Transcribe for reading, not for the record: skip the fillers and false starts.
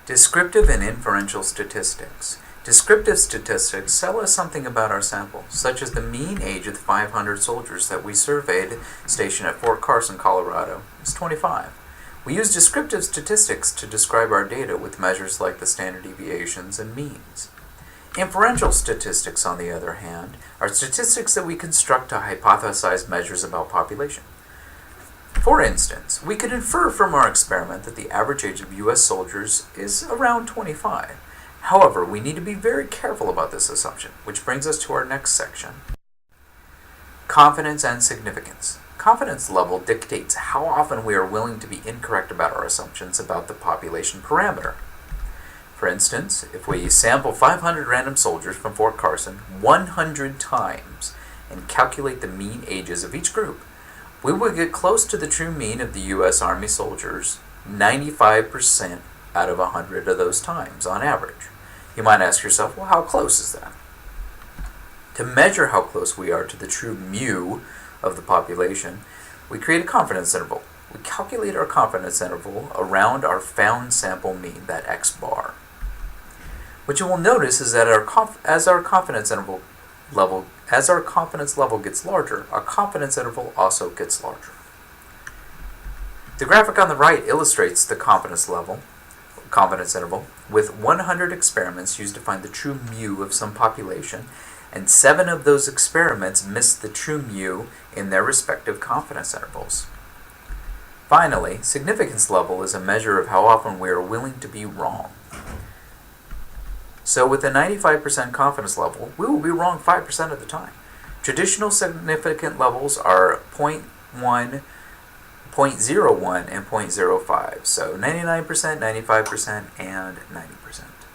Descriptive and inferential statistics. Descriptive statistics tell us something about our sample, such as the mean age of the 500 soldiers that we surveyed stationed at Fort Carson, Colorado, is 25. We use descriptive statistics to describe our data with measures like the standard deviations and means. Inferential statistics, on the other hand, are statistics that we construct to hypothesize measures about population. For instance, we could infer from our experiment that the average age of U.S. soldiers is around 25. However, we need to be very careful about this assumption, which brings us to our next section. Confidence and significance. Confidence level dictates how often we are willing to be incorrect about our assumptions about the population parameter. For instance, if we sample 500 random soldiers from Fort Carson 100 times and calculate the mean ages of each group, we will get close to the true mean of the U.S. Army soldiers 95% out of 100 of those times on average. You might ask yourself, well, how close is that? To measure how close we are to the true mu of the population, we create a confidence interval. We calculate our confidence interval around our found sample mean, that x bar. What you will notice is that as our confidence level gets larger, our confidence interval also gets larger. The graphic on the right illustrates the confidence interval, with 100 experiments used to find the true mu of some population, and 7 of those experiments missed the true mu in their respective confidence intervals. Finally, significance level is a measure of how often we are willing to be wrong. So with a 95% confidence level, we will be wrong 5% of the time. Traditional significant levels are 0.1, 0.01, and 0.05. So 99%, 95%, and 90%.